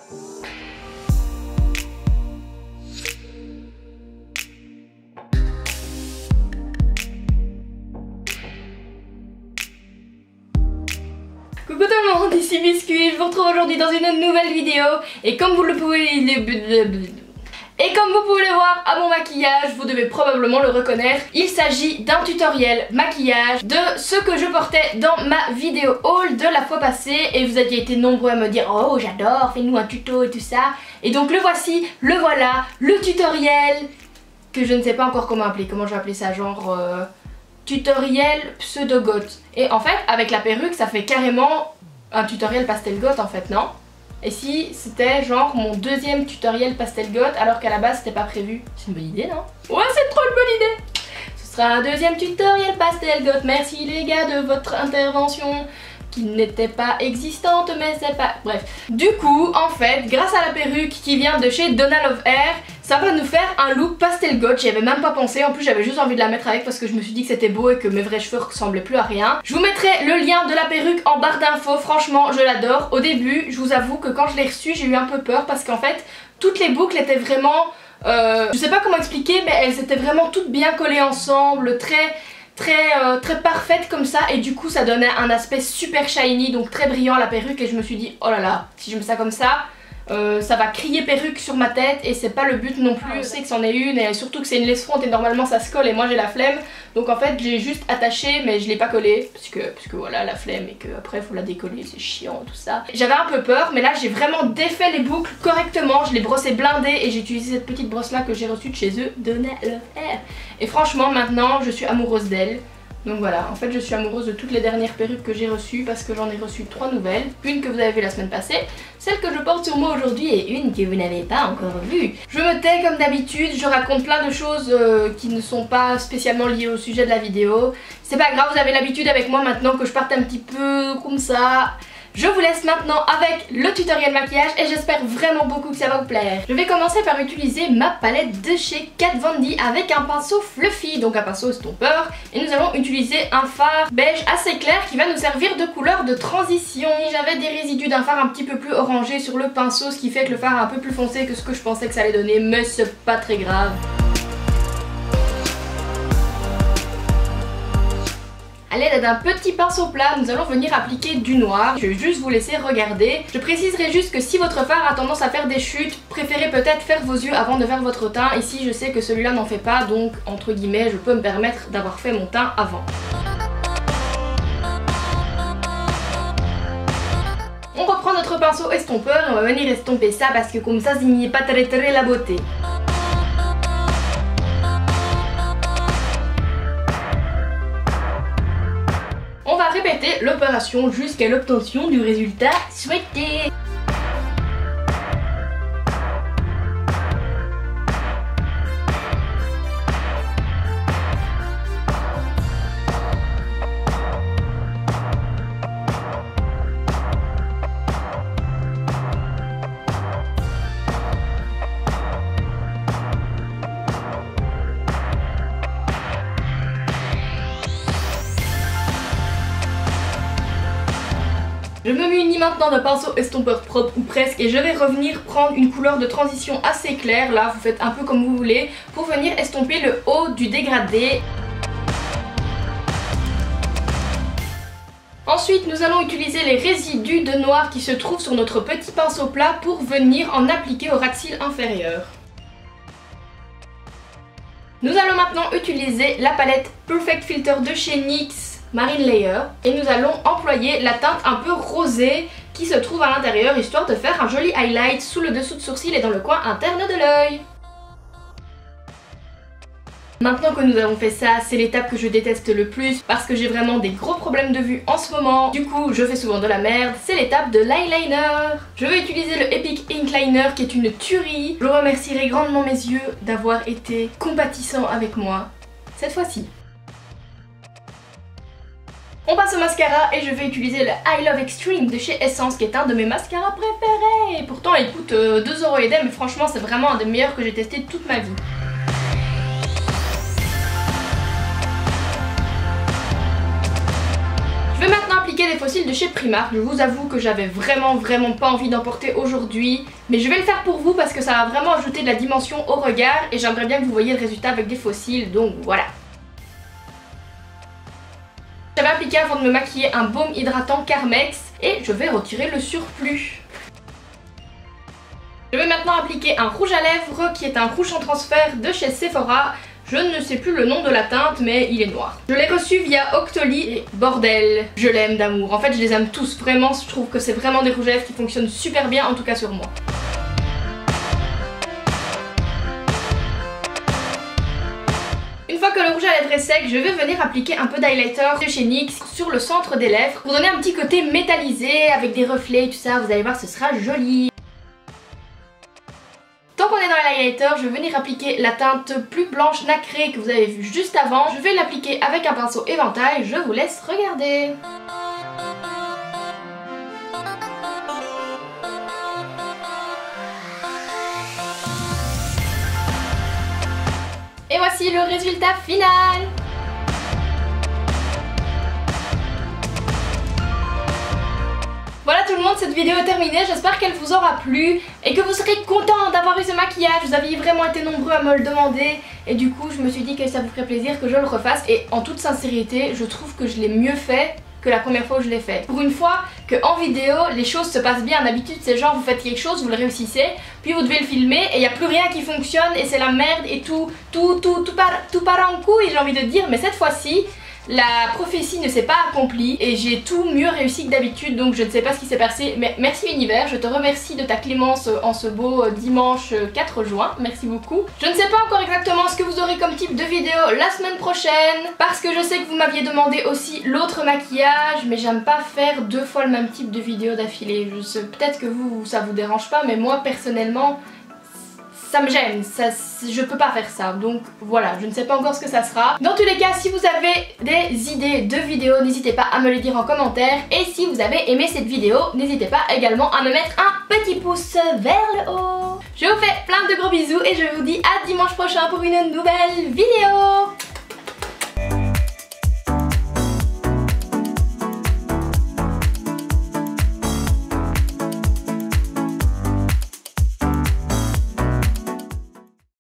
Coucou tout le monde, ici Biscuit, je vous retrouve aujourd'hui dans une nouvelle vidéo et comme vous pouvez le voir à mon maquillage, vous devez probablement le reconnaître, il s'agit d'un tutoriel maquillage de ce que je portais dans ma vidéo haul de la fois passée et vous aviez été nombreux à me dire oh j'adore, fais-nous un tuto et tout ça. Et donc le voici, le voilà, le tutoriel que je ne sais pas encore comment appeler, comment je vais appeler ça, genre... tutoriel pseudo-goth. Et en fait avec la perruque ça fait carrément un tutoriel pastel goth en fait, non? Et si c'était genre mon deuxième tutoriel pastel goth alors qu'à la base c'était pas prévu? C'est une bonne idée, non? Ouais, c'est trop une bonne idée. Ce sera un deuxième tutoriel pastel goth. Merci les gars de votre intervention qui n'était pas existante mais c'est pas... Bref. Du coup en fait grâce à la perruque qui vient de chez Donna Love Hair, ça va nous faire un look pastel goth. J'y avais même pas pensé, en plus j'avais juste envie de la mettre avec parce que je me suis dit que c'était beau et que mes vrais cheveux ressemblaient plus à rien. Je vous mettrai le lien de la perruque en barre d'infos, franchement je l'adore. Au début je vous avoue que quand je l'ai reçue j'ai eu un peu peur parce qu'en fait toutes les boucles étaient vraiment... je sais pas comment expliquer mais elles étaient vraiment toutes bien collées ensemble, très parfaite comme ça et du coup ça donnait un aspect super shiny, donc très brillant à la perruque et je me suis dit oh là là, si je mets ça comme ça va crier perruque sur ma tête et c'est pas le but non plus. Je sais que c'en est une et surtout que c'est une laisse fronte et normalement ça se colle et moi j'ai la flemme, donc en fait j'ai juste attaché mais je l'ai pas collé parce que voilà la flemme et que après faut la décoller, c'est chiant tout ça. J'avais un peu peur mais là j'ai vraiment défait les boucles correctement, je l'ai brossé blindé et j'ai utilisé cette petite brosse là que j'ai reçue de chez eux, Donna Love Hair. Et franchement maintenant je suis amoureuse d'elle. Donc voilà, en fait je suis amoureuse de toutes les dernières perruques que j'ai reçues parce que j'en ai reçu 3 nouvelles. Une que vous avez vue la semaine passée, celle que je porte sur moi aujourd'hui et une que vous n'avez pas encore vue. Je me tais comme d'habitude, je raconte plein de choses qui ne sont pas spécialement liées au sujet de la vidéo. C'est pas grave, vous avez l'habitude avec moi maintenant que je parte un petit peu comme ça. Je vous laisse maintenant avec le tutoriel maquillage et j'espère vraiment beaucoup que ça va vous plaire. Je vais commencer par utiliser ma palette de chez Kat Von D avec un pinceau fluffy, donc un pinceau estompeur. Et nous allons utiliser un fard beige assez clair qui va nous servir de couleur de transition. J'avais des résidus d'un fard un petit peu plus orangé sur le pinceau, ce qui fait que le fard est un peu plus foncé que ce que je pensais que ça allait donner, mais c'est pas très grave. A l'aide d'un petit pinceau plat, nous allons venir appliquer du noir. Je vais juste vous laisser regarder. Je préciserai juste que si votre fard a tendance à faire des chutes, préférez peut-être faire vos yeux avant de faire votre teint. Ici je sais que celui-là n'en fait pas, donc entre guillemets je peux me permettre d'avoir fait mon teint avant. On reprend notre pinceau estompeur et on va venir estomper ça parce que comme ça n'y est pas très la beauté. On va répéter l'opération jusqu'à l'obtention du résultat souhaité. Je me munis maintenant d'un pinceau estompeur propre ou presque et je vais revenir prendre une couleur de transition assez claire, là vous faites un peu comme vous voulez, pour venir estomper le haut du dégradé. Ensuite nous allons utiliser les résidus de noir qui se trouvent sur notre petit pinceau plat pour venir en appliquer au ras de cils inférieur. Nous allons maintenant utiliser la palette Perfect Filter de chez NYX Marine Layer et nous allons employer la teinte un peu rosée qui se trouve à l'intérieur histoire de faire un joli highlight sous le dessous de sourcil et dans le coin interne de l'œil. Maintenant que nous avons fait ça, c'est l'étape que je déteste le plus parce que j'ai vraiment des gros problèmes de vue en ce moment. Du coup, je fais souvent de la merde, c'est l'étape de l'eyeliner. Je vais utiliser le Epic Ink Liner qui est une tuerie. Je remercierai grandement mes yeux d'avoir été compatissants avec moi cette fois-ci. On passe au mascara et je vais utiliser le I Love Extreme de chez Essence qui est un de mes mascaras préférés. Et pourtant il coûte 2€ et des, mais franchement c'est vraiment un des meilleurs que j'ai testé de toute ma vie. Je vais maintenant appliquer appliquer des fossiles de chez Primark. Je vous avoue que j'avais vraiment pas envie d'en porter aujourd'hui, mais je vais le faire pour vous parce que ça va vraiment ajouter de la dimension au regard et j'aimerais bien que vous voyiez le résultat avec des fossiles, donc voilà. J'avais appliqué avant de me maquiller un baume hydratant Carmex et je vais retirer le surplus. Je vais maintenant appliquer un rouge à lèvres qui est un rouge en transfert de chez Sephora. Je ne sais plus le nom de la teinte mais il est noir. Je l'ai reçu via Octoly et bordel, je l'aime d'amour. En fait je les aime tous, vraiment je trouve que c'est vraiment des rouges à lèvres qui fonctionnent super bien, en tout cas sur moi. Une fois que le rouge à lèvres est sec, je vais venir appliquer un peu d'highlighter de chez NYX sur le centre des lèvres pour donner un petit côté métallisé avec des reflets et tout ça, vous allez voir ce sera joli. Tant qu'on est dans l'highlighter, je vais venir appliquer la teinte plus blanche nacrée que vous avez vue juste avant. Je vais l'appliquer avec un pinceau éventail, je vous laisse regarder. Et voici le résultat final. Voilà tout le monde, cette vidéo est terminée, j'espère qu'elle vous aura plu et que vous serez contents d'avoir eu ce maquillage. Vous aviez vraiment été nombreux à me le demander et du coup je me suis dit que ça vous ferait plaisir que je le refasse et en toute sincérité je trouve que je l'ai mieux fait que la première fois où je l'ai fait. Pour une fois qu'en vidéo les choses se passent bien, d'habitude c'est genre vous faites quelque chose, vous le réussissez, puis vous devez le filmer et il n'y a plus rien qui fonctionne et c'est la merde et tout part en couille, j'ai envie de dire, mais cette fois-ci la prophétie ne s'est pas accomplie et j'ai tout mieux réussi que d'habitude, donc je ne sais pas ce qui s'est passé, mais merci univers, je te remercie de ta clémence en ce beau dimanche 4 juin, merci beaucoup. Je ne sais pas encore exactement ce que vous aurez comme type de vidéo la semaine prochaine, parce que je sais que vous m'aviez demandé aussi l'autre maquillage, mais j'aime pas faire 2 fois le même type de vidéo d'affilée. Je sais, peut-être que vous, ça vous dérange pas, mais moi personnellement, ça me gêne, je peux pas faire ça, donc voilà, je ne sais pas encore ce que ça sera. Dans tous les cas, si vous avez des idées de vidéos, n'hésitez pas à me les dire en commentaire. Et si vous avez aimé cette vidéo, n'hésitez pas également à me mettre un petit pouce vers le haut. Je vous fais plein de gros bisous et je vous dis à dimanche prochain pour une nouvelle vidéo.